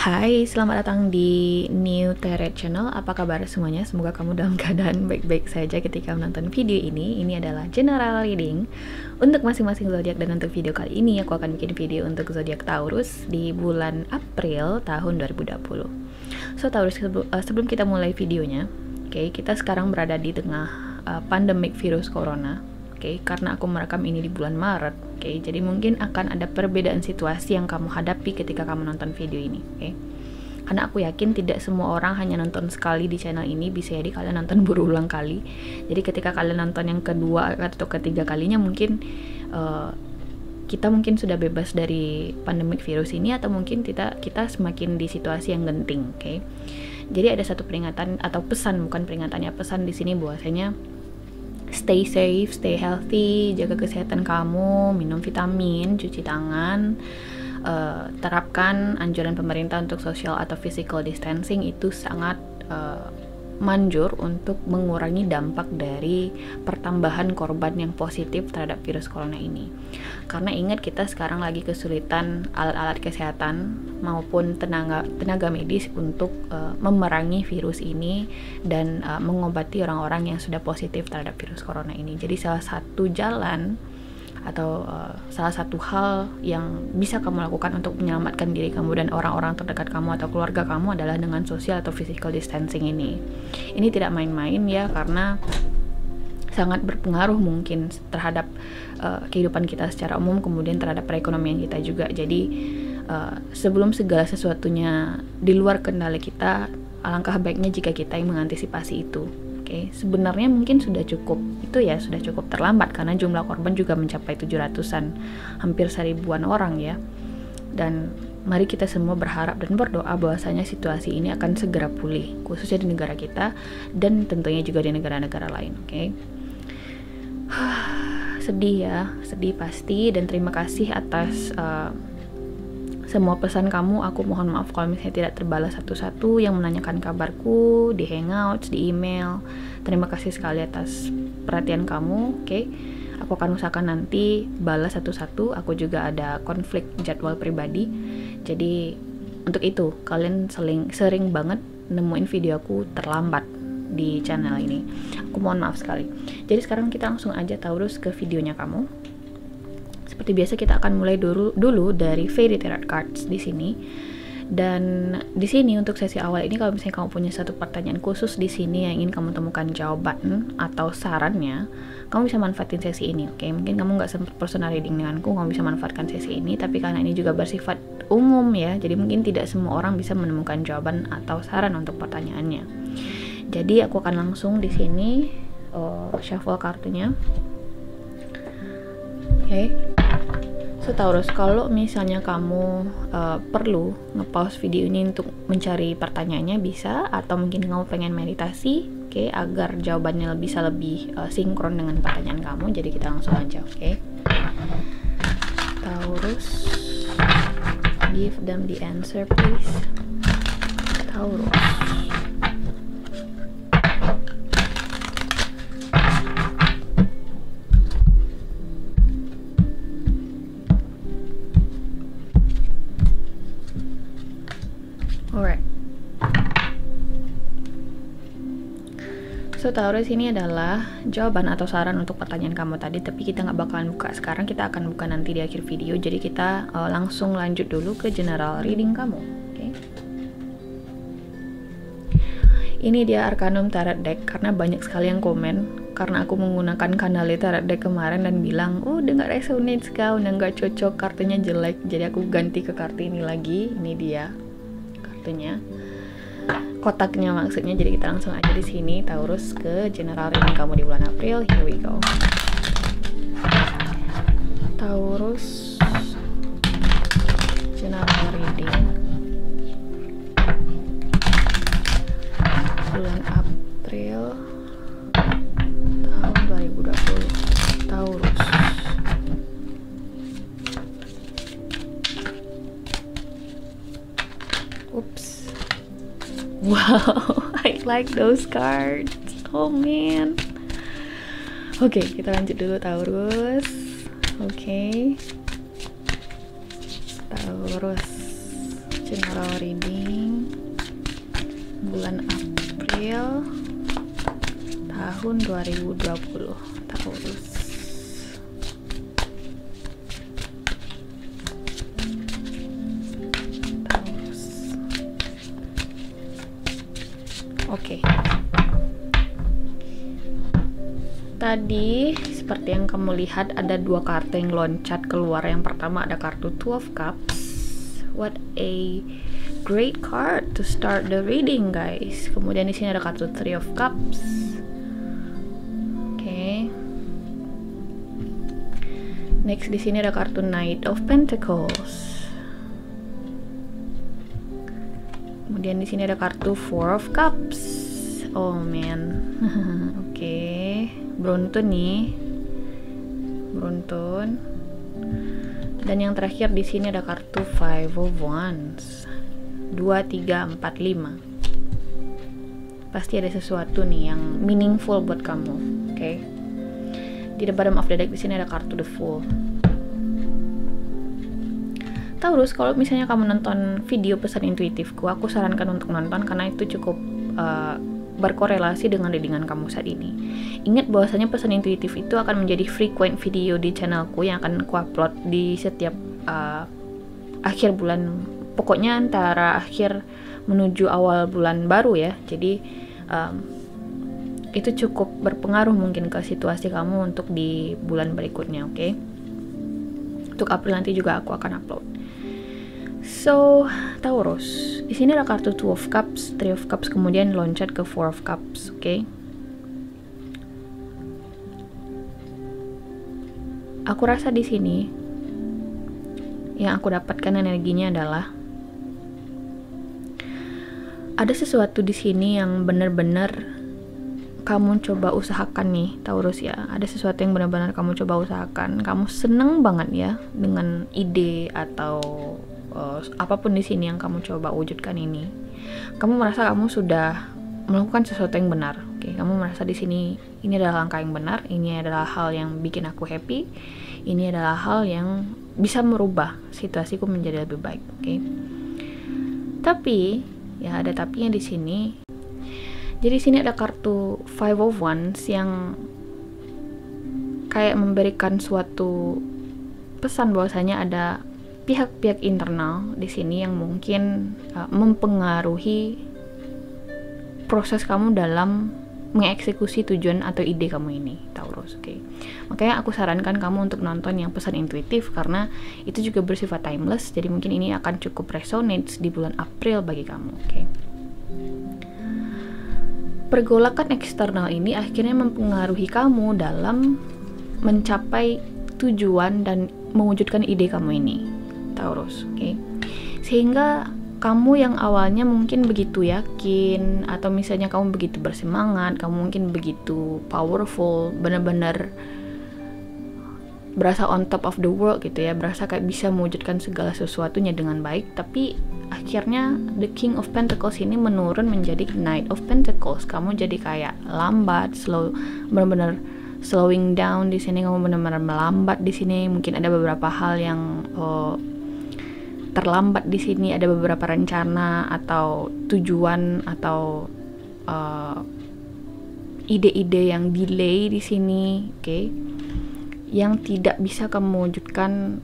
Hai, selamat datang di New Tarot Channel. Apa kabar semuanya? Semoga kamu dalam keadaan baik-baik saja ketika menonton video ini. Ini adalah general reading untuk masing-masing zodiak, dan untuk video kali ini aku akan bikin video untuk zodiak Taurus di bulan April tahun 2020. So Taurus, sebelum kita mulai videonya, kita sekarang berada di tengah pandemik virus corona. Karena aku merekam ini di bulan Maret, jadi mungkin akan ada perbedaan situasi yang kamu hadapi ketika kamu nonton video ini, karena aku yakin tidak semua orang hanya nonton sekali di channel ini, bisa jadi kalian nonton berulang kali. Jadi ketika kalian nonton yang kedua atau ketiga kalinya, mungkin kita mungkin sudah bebas dari pandemik virus ini, atau mungkin kita semakin di situasi yang genting, Jadi ada satu peringatan atau pesan, bukan peringatannya, pesan di sini bahwasanya stay safe, stay healthy, jaga kesehatan kamu, minum vitamin, cuci tangan, terapkan anjuran pemerintah untuk social atau physical distancing. Itu sangat manjur untuk mengurangi dampak dari pertambahan korban yang positif terhadap virus corona ini. Karena ingat, kita sekarang lagi kesulitan alat-alat kesehatan maupun tenaga medis untuk memerangi virus ini dan mengobati orang-orang yang sudah positif terhadap virus corona ini. Jadi salah satu jalan atau salah satu hal yang bisa kamu lakukan untuk menyelamatkan diri kamu dan orang-orang terdekat kamu atau keluarga kamu adalah dengan social atau physical distancing ini. Ini tidak main-main ya, karena sangat berpengaruh mungkin terhadap kehidupan kita secara umum, kemudian terhadap perekonomian kita juga. Jadi sebelum segala sesuatunya di luar kendali kita, alangkah baiknya jika kita yang mengantisipasi itu. Sebenarnya mungkin sudah cukup, itu ya sudah cukup terlambat karena jumlah korban juga mencapai 700-an, hampir 1000-an orang ya. Dan mari kita semua berharap dan berdoa bahwasanya situasi ini akan segera pulih, khususnya di negara kita dan tentunya juga di negara-negara lain. Sedih ya, sedih pasti, dan terima kasih atas semua pesan kamu. Aku mohon maaf kalau misalnya tidak terbalas satu-satu yang menanyakan kabarku di Hangouts, di email. Terima kasih sekali atas perhatian kamu. Aku akan usahakan nanti balas satu-satu. Aku juga ada konflik jadwal pribadi. Jadi untuk itu kalian sering banget nemuin video aku terlambat di channel ini. Aku mohon maaf sekali. Jadi sekarang kita langsung aja Taurus ke videonya kamu. Seperti biasa kita akan mulai dulu dari Fairy Tarot Cards di sini. Dan di sini untuk sesi awal ini, kalau misalnya kamu punya satu pertanyaan khusus di sini yang ingin kamu temukan jawaban atau sarannya, kamu bisa manfaatin sesi ini. Mungkin kamu nggak sempat personal reading denganku, kamu bisa manfaatkan sesi ini. Tapi karena ini juga bersifat umum ya, jadi mungkin tidak semua orang bisa menemukan jawaban atau saran untuk pertanyaannya. Jadi aku akan langsung di sini shuffle kartunya. So Taurus, kalau misalnya kamu perlu nge-pause video ini untuk mencari pertanyaannya bisa, atau mungkin kamu pengen meditasi, agar jawabannya bisa lebih sinkron dengan pertanyaan kamu. Jadi kita langsung aja, Taurus, give them the answer please. Taurus. Alright. So Taurus, ini adalah jawaban atau saran untuk pertanyaan kamu tadi, tapi kita nggak bakalan buka sekarang, kita akan buka nanti di akhir video. Jadi kita langsung lanjut dulu ke general reading kamu. Ini dia Arcanum Tarot Deck, karena banyak sekali yang komen karena aku menggunakan Candale Tarot Deck kemarin dan bilang, udah nggak resonate kau, udah nggak cocok, kartunya jelek. Jadi aku ganti ke kartu ini lagi. Ini dia kartunya, kotaknya maksudnya. Jadi kita langsung aja di sini Taurus ke general reading kamu di bulan April. Here we go. Taurus general reading bulan April tahun 2020. Taurus. Oops. Wow, I like those cards. Oh man. Oke, kita lanjut dulu Taurus. Taurus general reading bulan April tahun 2020 Taurus. Oke. Tadi seperti yang kamu lihat ada dua kartu yang loncat keluar. Yang pertama ada kartu Two of Cups. What a great card to start the reading, guys. Kemudian di sini ada kartu Three of Cups. Oke. Next di sini ada kartu Knight of Pentacles. Kemudian di sini ada kartu Four of Cups. Oh man. Oke. Beruntun nih, beruntun. Dan yang terakhir di sini ada kartu Five of Wands. 2, 3, 4, 5. Pasti ada sesuatu nih yang meaningful buat kamu, oke? Di the bottom of the deck di sini ada kartu The Fool. Taurus, kalau misalnya kamu nonton video pesan intuitifku, aku sarankan untuk nonton karena itu cukup berkorelasi dengan readingan kamu saat ini. Ingat bahwasanya pesan intuitif itu akan menjadi frequent video di channelku yang akan aku upload di setiap akhir bulan, pokoknya antara akhir menuju awal bulan baru ya. Jadi itu cukup berpengaruh mungkin ke situasi kamu untuk di bulan berikutnya, oke? Untuk April nanti juga aku akan upload. So, Taurus, di sini ada kartu Two of Cups, Three of Cups, kemudian loncat ke Four of Cups, oke? Aku rasa di sini yang aku dapatkan energinya adalah ada sesuatu di sini yang benar-benar kamu coba usahakan nih, Taurus ya. Ada sesuatu yang benar-benar kamu coba usahakan. Kamu seneng banget ya dengan ide atau apapun di sini yang kamu coba wujudkan ini. Kamu merasa kamu sudah melakukan sesuatu yang benar. Oke, kamu merasa di sini ini adalah langkah yang benar, ini adalah hal yang bikin aku happy, ini adalah hal yang bisa merubah situasiku menjadi lebih baik. Oke. Tapi ya ada tapinya di sini. Jadi sini ada kartu Five of Wands yang kayak memberikan suatu pesan bahwasanya ada pihak-pihak internal di sini yang mungkin mempengaruhi proses kamu dalam mengeksekusi tujuan atau ide kamu ini, Taurus. Oke. Makanya aku sarankan kamu untuk nonton yang pesan intuitif karena itu juga bersifat timeless. Jadi mungkin ini akan cukup resonate di bulan April bagi kamu. Oke. Pergolakan eksternal ini akhirnya mempengaruhi kamu dalam mencapai tujuan dan mewujudkan ide kamu ini, Taurus, oke? Sehingga kamu yang awalnya mungkin begitu yakin atau misalnya kamu begitu bersemangat, kamu mungkin begitu powerful, benar-benar berasa on top of the world gitu ya, berasa kayak bisa mewujudkan segala sesuatunya dengan baik, tapi akhirnya the King of Pentacles ini menurun menjadi Knight of Pentacles. Kamu jadi kayak lambat, slow, benar-benar slowing down di sini. Kamu benar-benar melambat di sini. Mungkin ada beberapa hal yang terlambat di sini. Ada beberapa rencana atau tujuan atau ide-ide yang delay di sini, oke? Yang tidak bisa kamu wujudkan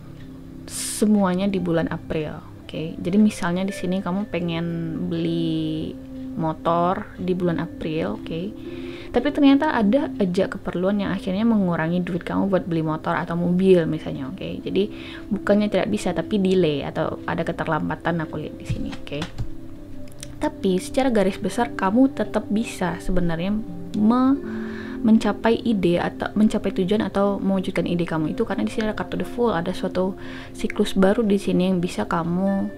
semuanya di bulan April. Oke, jadi misalnya di sini kamu pengen beli motor di bulan April, oke. Tapi ternyata ada aja keperluan yang akhirnya mengurangi duit kamu buat beli motor atau mobil misalnya, oke. Jadi bukannya tidak bisa tapi delay atau ada keterlambatan aku lihat di sini, oke. Tapi secara garis besar kamu tetap bisa sebenarnya mencapai ide atau mencapai tujuan atau mewujudkan ide kamu itu karena di sini ada kartu The Fool, ada suatu siklus baru di sini yang bisa kamu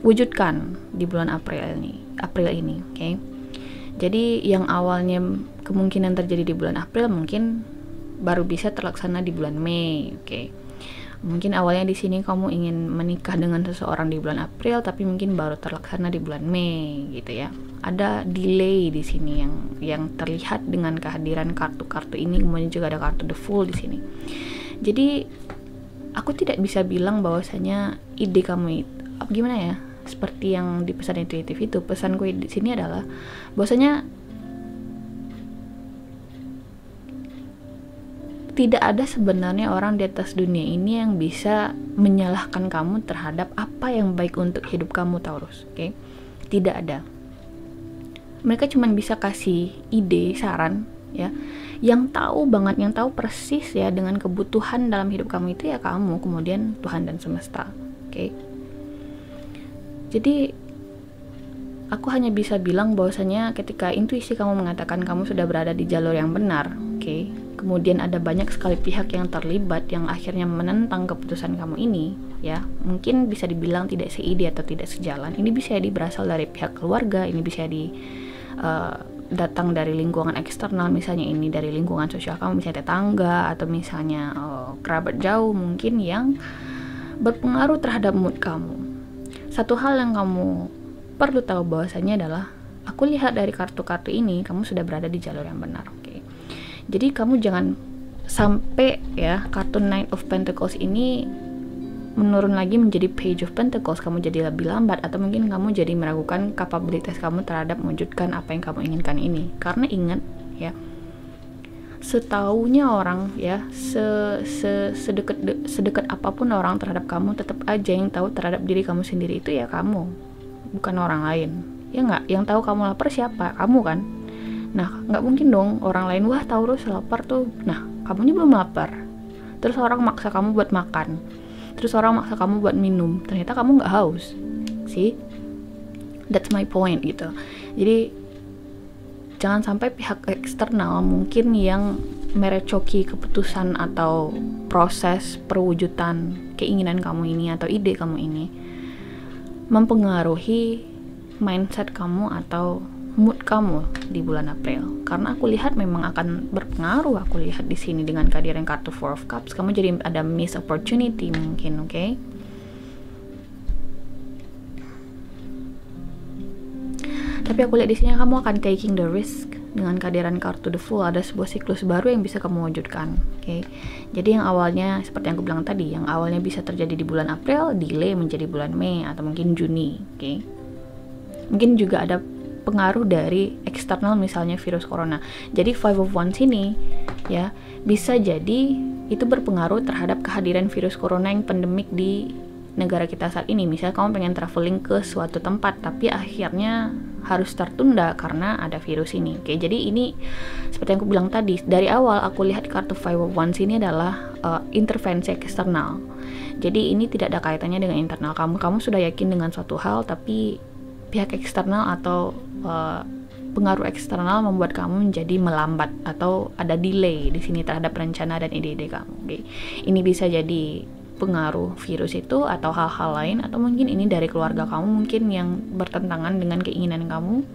wujudkan di bulan April ini, oke? Jadi yang awalnya kemungkinan terjadi di bulan April mungkin baru bisa terlaksana di bulan Mei, oke? Mungkin awalnya di sini kamu ingin menikah dengan seseorang di bulan April, tapi mungkin baru terlaksana di bulan Mei, gitu ya. Ada delay di sini yang terlihat dengan kehadiran kartu-kartu ini, kemudian juga ada kartu The Fool di sini. Jadi aku tidak bisa bilang bahwasanya ide kamu itu gimana ya, seperti yang di pesan intuitif itu. Pesanku di sini adalah bahwasanya tidak ada sebenarnya orang di atas dunia ini yang bisa menyalahkan kamu terhadap apa yang baik untuk hidup kamu, Taurus. Oke? Tidak ada. Mereka cuma bisa kasih ide, saran, ya. Yang tahu banget, yang tahu persis ya dengan kebutuhan dalam hidup kamu itu ya kamu, kemudian Tuhan dan semesta. Oke? Jadi aku hanya bisa bilang bahwasanya ketika intuisi kamu mengatakan kamu sudah berada di jalur yang benar, oke? Kemudian ada banyak sekali pihak yang terlibat yang akhirnya menentang keputusan kamu ini, ya mungkin bisa dibilang tidak seide atau tidak sejalan. Ini bisa berasal dari pihak keluarga, ini bisa datang dari lingkungan eksternal, misalnya ini dari lingkungan sosial kamu, misalnya tetangga atau misalnya kerabat jauh mungkin yang berpengaruh terhadap mood kamu. Satu hal yang kamu perlu tahu bahwasanya adalah, aku lihat dari kartu-kartu ini kamu sudah berada di jalur yang benar, oke? Jadi kamu jangan sampai ya kartu Knight of Pentacles ini menurun lagi menjadi Page of Pentacles, kamu jadi lebih lambat atau mungkin kamu jadi meragukan kapabilitas kamu terhadap mewujudkan apa yang kamu inginkan ini. Karena ingat ya, setaunya orang ya, sedekat apapun orang terhadap kamu, tetap aja yang tahu terhadap diri kamu sendiri itu ya kamu, bukan orang lain. Ya nggak, yang tahu kamu lapar siapa? Kamu kan. Nah, nggak mungkin dong orang lain, wah Taurus lapar tuh. Nah, kamunya belum lapar. Terus orang maksa kamu buat makan. Terus orang maksa kamu buat minum. Ternyata kamu nggak haus. See? That's my point gitu. Jadi, jangan sampai pihak eksternal mungkin yang merecoki keputusan atau proses perwujudan keinginan kamu ini atau ide kamu ini mempengaruhi mindset kamu atau mood kamu di bulan April. Karena aku lihat memang akan berpengaruh. Aku lihat di sini dengan kehadiran kartu Four of Cups, kamu jadi ada miss opportunity mungkin, oke? Tapi aku lihat di sini kamu akan taking the risk dengan kehadiran kartu The Fool. Ada sebuah siklus baru yang bisa kamu wujudkan, oke? Jadi yang awalnya seperti yang aku bilang tadi, yang awalnya bisa terjadi di bulan April, delay menjadi bulan Mei atau mungkin Juni, oke? Mungkin juga ada pengaruh dari eksternal, misalnya virus corona. Jadi Five of Wands ini ya bisa jadi itu berpengaruh terhadap kehadiran virus corona yang pandemik di negara kita saat ini. Misalnya kamu pengen traveling ke suatu tempat tapi akhirnya harus tertunda karena ada virus ini. Oke, jadi ini seperti yang aku bilang tadi, dari awal aku lihat kartu Five of Wands ini adalah intervensi eksternal. Jadi ini tidak ada kaitannya dengan internal kamu. Kamu sudah yakin dengan suatu hal tapi pihak eksternal atau pengaruh eksternal membuat kamu menjadi melambat atau ada delay di sini terhadap rencana dan ide-ide kamu. Oke. Ini bisa jadi pengaruh virus itu atau hal-hal lain, atau mungkin ini dari keluarga kamu mungkin yang bertentangan dengan keinginan kamu,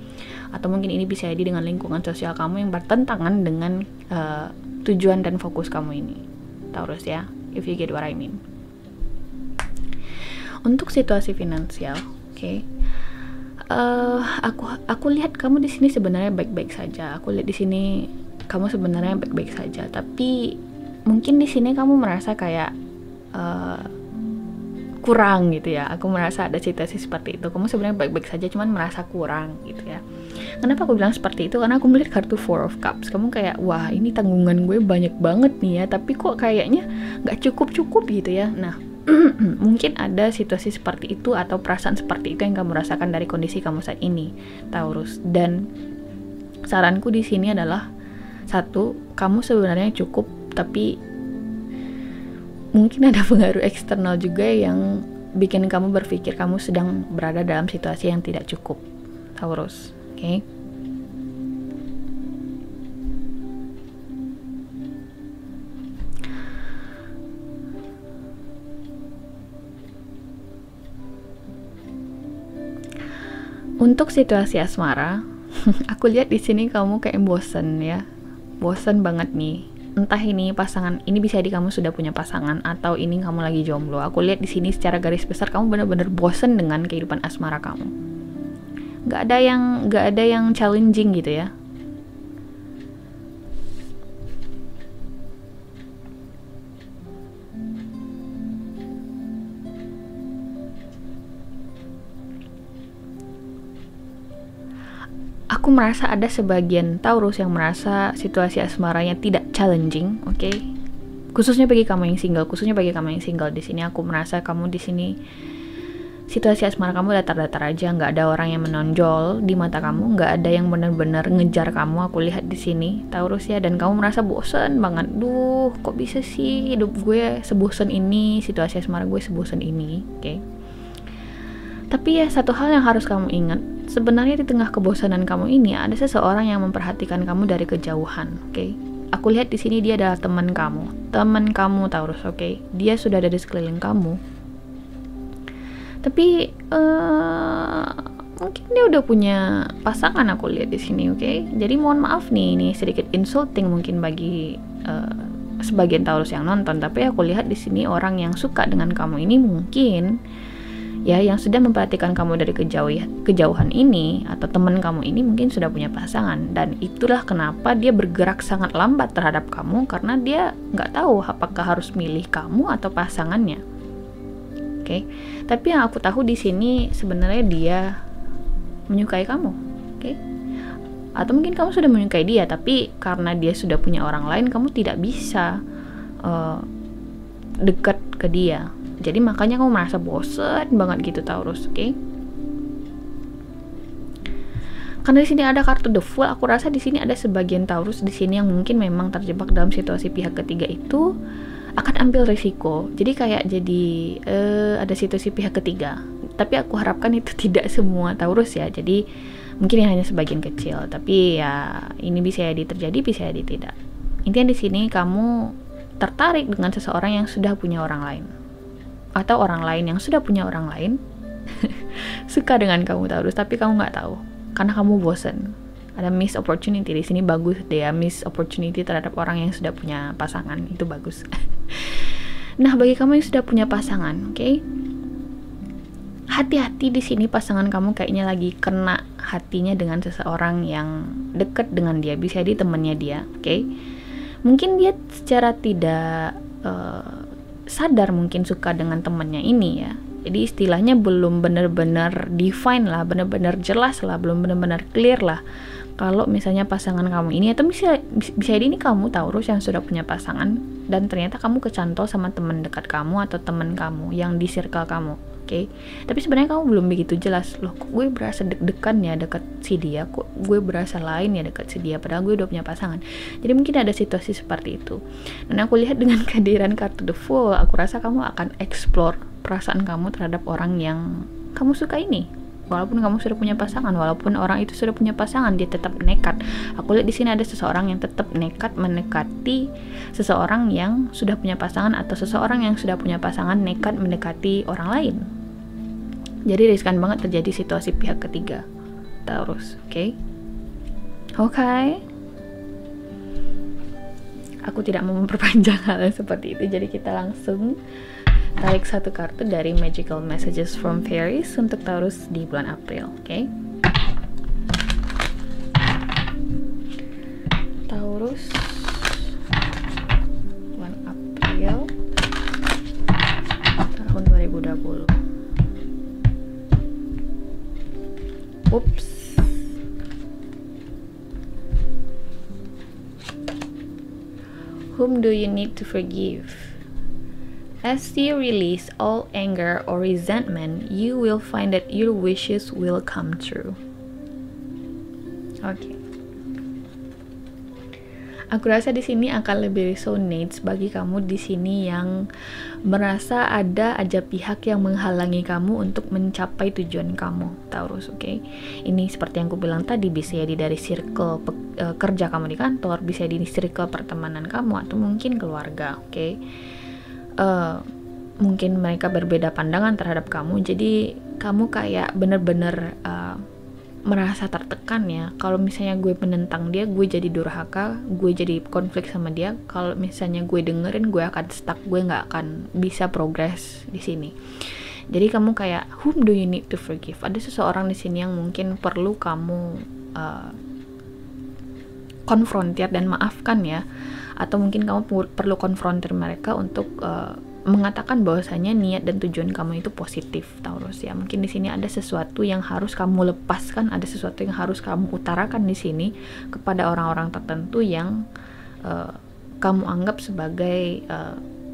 atau mungkin ini bisa jadi dengan lingkungan sosial kamu yang bertentangan dengan tujuan dan fokus kamu ini, Taurus ya, if you get what I mean. Untuk situasi finansial, oke. Aku lihat kamu di sini sebenarnya baik-baik saja. Aku lihat di sini kamu sebenarnya baik-baik saja. Tapi mungkin di sini kamu merasa kayak kurang gitu ya. Aku merasa ada situasi seperti itu. Kamu sebenarnya baik-baik saja, cuman merasa kurang gitu ya. Kenapa aku bilang seperti itu? Karena aku melihat kartu Four of Cups. Kamu kayak, wah ini tanggungan gue banyak banget nih ya. Tapi kok kayaknya nggak cukup-cukup gitu ya. Nah, mungkin ada situasi seperti itu atau perasaan seperti itu yang kamu rasakan dari kondisi kamu saat ini, Taurus. Dan saranku di sini adalah, satu, kamu sebenarnya cukup, tapi mungkin ada pengaruh eksternal juga yang bikin kamu berpikir kamu sedang berada dalam situasi yang tidak cukup, Taurus. Oke? Untuk situasi asmara, aku lihat di sini kamu kayak bosen ya, bosen banget nih. Entah ini pasangan, ini bisa di kamu sudah punya pasangan atau ini kamu lagi jomblo. Aku lihat di sini secara garis besar kamu benar-benar bosen dengan kehidupan asmara kamu. Gak ada yang challenging gitu ya. aku merasa ada sebagian Taurus yang merasa situasi asmaranya tidak challenging, oke? Khususnya bagi kamu yang single, di sini aku merasa kamu di sini situasi asmara kamu datar-datar aja, nggak ada orang yang menonjol di mata kamu, nggak ada yang benar-benar ngejar kamu. Aku lihat di sini Taurus ya, dan kamu merasa bosen banget. Duh, kok bisa sih hidup gue sebosen ini, situasi asmara gue sebosen ini, oke? Tapi ya satu hal yang harus kamu ingat, sebenarnya di tengah kebosanan kamu ini ada seseorang yang memperhatikan kamu dari kejauhan, oke? Aku lihat di sini dia adalah teman kamu Taurus, oke? Dia sudah ada di sekeliling kamu. Tapi mungkin dia udah punya pasangan, aku lihat di sini, oke? Jadi mohon maaf nih, ini sedikit insulting mungkin bagi sebagian Taurus yang nonton, tapi aku lihat di sini orang yang suka dengan kamu ini mungkin ya yang sudah memperhatikan kamu dari kejauhan ini, atau teman kamu ini mungkin sudah punya pasangan, dan itulah kenapa dia bergerak sangat lambat terhadap kamu, karena dia nggak tahu apakah harus milih kamu atau pasangannya. Oke, tapi yang aku tahu di sini sebenarnya dia menyukai kamu, oke? Atau mungkin kamu sudah menyukai dia, tapi karena dia sudah punya orang lain, kamu tidak bisa dekat ke dia. Jadi makanya kamu merasa bosen banget gitu Taurus, oke? Karena di sini ada kartu The Fool, aku rasa di sini ada sebagian Taurus di sini yang mungkin memang terjebak dalam situasi pihak ketiga itu akan ambil risiko. Jadi kayak ada situasi pihak ketiga. Tapi aku harapkan itu tidak semua Taurus ya. Jadi mungkin hanya sebagian kecil. Tapi ya ini bisa jadi terjadi, bisa jadi tidak. Intinya di sini kamu tertarik dengan seseorang yang sudah punya orang lain, atau orang lain yang sudah punya orang lain suka dengan kamu Taurus, tapi kamu nggak tahu karena kamu bosen. Ada miss opportunity di sini, bagus deh ya, miss opportunity terhadap orang yang sudah punya pasangan, itu bagus. Nah, bagi kamu yang sudah punya pasangan, oke? Hati-hati di sini, pasangan kamu kayaknya lagi kena hatinya dengan seseorang yang dekat dengan dia, bisa jadi temannya dia, oke? Mungkin dia secara tidak sadar mungkin suka dengan temannya ini ya. Jadi istilahnya belum benar-benar define lah, benar-benar jelas lah, belum benar-benar clear lah. Kalau misalnya pasangan kamu ini, atau bisa jadi ini kamu Taurus yang sudah punya pasangan, dan ternyata kamu kecantol sama teman dekat kamu atau teman kamu yang di circle kamu, oke? Tapi sebenarnya kamu belum begitu jelas, loh kok gue berasa deg-degan ya dekat si dia, kok gue berasa lain ya dekat si dia, padahal gue udah punya pasangan. Jadi mungkin ada situasi seperti itu. Dan aku lihat dengan kehadiran kartu The Fool, aku rasa kamu akan explore perasaan kamu terhadap orang yang kamu suka ini. Walaupun kamu sudah punya pasangan, walaupun orang itu sudah punya pasangan, dia tetap nekat. Aku lihat di sini ada seseorang yang tetap nekat mendekati seseorang yang sudah punya pasangan, atau seseorang yang sudah punya pasangan nekat mendekati orang lain. Jadi riskan banget terjadi situasi pihak ketiga Taurus, oke? Oke. Aku tidak mau memperpanjang hal seperti itu, jadi kita langsung tarik satu kartu dari Magical Messages from Fairies untuk Taurus di bulan April, oke? Taurus bulan April tahun 2020. Oops. Whom do you need to forgive? As you release all anger or resentment, you will find that your wishes will come true. Oke. Aku rasa di sini akan lebih resonate bagi kamu di sini yang merasa ada aja pihak yang menghalangi kamu untuk mencapai tujuan kamu, Taurus, oke? Ini seperti yang aku bilang tadi, bisa jadi dari circle kerja kamu di kantor, bisa jadi circle pertemanan kamu, atau mungkin keluarga, oke? Mungkin mereka berbeda pandangan terhadap kamu, jadi kamu kayak bener-bener merasa tertekan ya. Kalau misalnya gue menentang dia, gue jadi durhaka, gue jadi konflik sama dia. Kalau misalnya gue dengerin, gue akan stuck, gue nggak akan bisa progress di sini. Jadi kamu kayak, whom do you need to forgive? Ada seseorang di sini yang mungkin perlu kamu konfrontir dan maafkan ya. Atau mungkin kamu perlu konfrontir mereka untuk mengatakan bahwasanya niat dan tujuan kamu itu positif, Taurus ya. Mungkin di sini ada sesuatu yang harus kamu lepaskan, ada sesuatu yang harus kamu utarakan di sini kepada orang-orang tertentu yang kamu anggap sebagai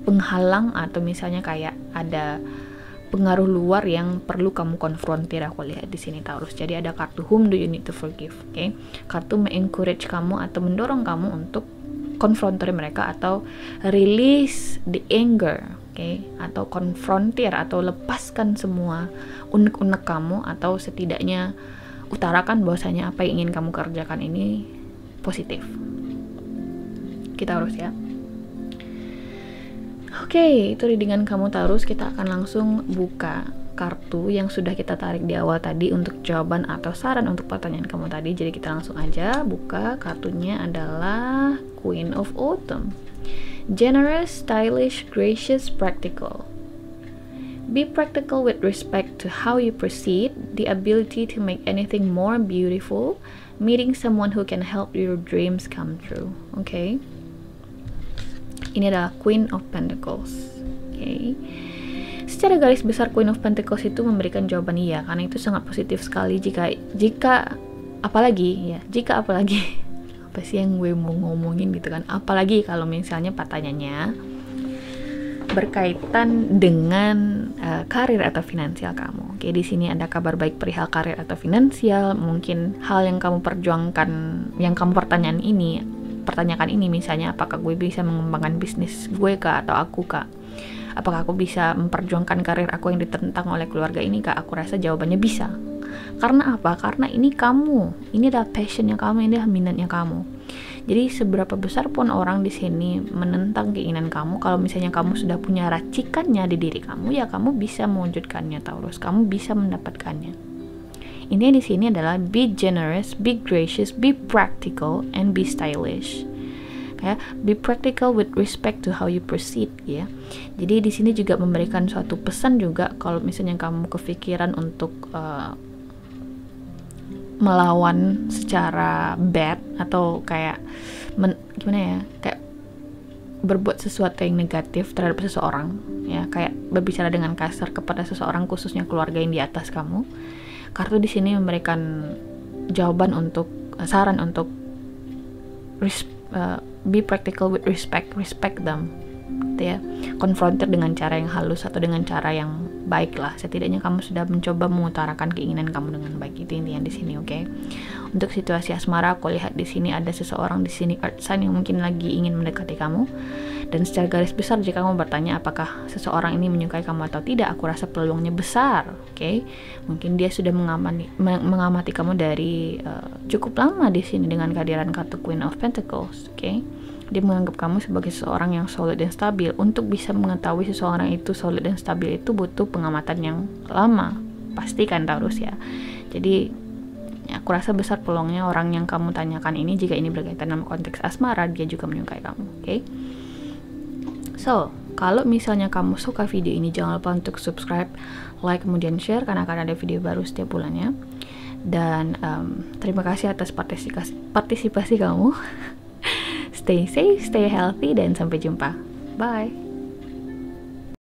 penghalang, atau misalnya kayak ada pengaruh luar yang perlu kamu konfrontir. Aku lihat di sini, Taurus. Jadi ada kartu whom do you need to forgive, oke? Kartu me-encourage kamu atau mendorong kamu untuk konfrontir mereka atau release the anger, oke? Atau konfrontir atau lepaskan semua unek-unek kamu, atau setidaknya utarakan bahwasanya apa yang ingin kamu kerjakan ini positif. Kita harus ya. Oke, itu readingan kamu, Taurus. Kita akan langsung buka kartu yang sudah kita tarik di awal tadi untuk jawaban atau saran untuk pertanyaan kamu tadi. Jadi kita langsung aja buka. Kartunya adalah Queen of Autumn. Generous, stylish, gracious, practical. Be practical with respect to how you proceed, the ability to make anything more beautiful, meeting someone who can help your dreams come true. Oke. Ini adalah Queen of Pentacles. Oke. Secara garis besar Queen of Pentacles itu memberikan jawaban iya, karena itu sangat positif sekali. Jika apalagi apa sih yang gue mau ngomongin gitu kan, apalagi kalau misalnya pertanyaannya berkaitan dengan karir atau finansial kamu. Oke, di sini ada kabar baik perihal karir atau finansial. Mungkin hal yang kamu perjuangkan, yang kamu pertanyakan ini misalnya, apakah gue bisa mengembangkan bisnis gue kah, atau aku kah? Apakah aku bisa memperjuangkan karir aku yang ditentang oleh keluarga ini kah? Aku rasa jawabannya bisa. Karena apa? Karena ini kamu, ini adalah passionnya kamu, ini adalah minatnya kamu. Jadi seberapa besar pun orang di sini menentang keinginan kamu, kalau misalnya kamu sudah punya racikannya di diri kamu, ya kamu bisa mewujudkannya, Taurus. Kamu bisa mendapatkannya. Intinya di sini adalah be generous, be gracious, be practical, and be stylish. Kayak be practical with respect to how you proceed, ya. Jadi di sini juga memberikan suatu pesan juga, kalau misalnya kamu kepikiran untuk melawan secara bad, atau kayak kayak berbuat sesuatu yang negatif terhadap seseorang, ya, kayak berbicara dengan kasar kepada seseorang, khususnya keluarga yang di atas kamu. Kartu di sini memberikan jawaban untuk saran untuk be practical with respect them, gitu ya. Konfrontir dengan cara yang halus atau dengan cara yang baik lah. Setidaknya kamu sudah mencoba mengutarakan keinginan kamu dengan baik. Itu intinya di sini, oke? Untuk situasi asmara, aku lihat di sini ada seseorang di sini earth sign yang mungkin lagi ingin mendekati kamu. Dan secara garis besar, jika kamu bertanya apakah seseorang ini menyukai kamu atau tidak, aku rasa peluangnya besar, oke? Mungkin dia sudah mengamati kamu dari cukup lama di sini dengan kehadiran kartu Queen of Pentacles, oke? Dia menganggap kamu sebagai seseorang yang solid dan stabil. Untuk bisa mengetahui seseorang itu solid dan stabil itu butuh pengamatan yang lama, pastikan, Taurus ya. Jadi aku rasa besar peluangnya orang yang kamu tanyakan ini, jika ini berkaitan dengan konteks asmara, dia juga menyukai kamu, oke? So, kalau misalnya kamu suka video ini, jangan lupa untuk subscribe, like, kemudian share, karena akan ada video baru setiap bulannya. Dan terima kasih atas partisipasi kamu. Stay safe, stay healthy, dan sampai jumpa. Bye.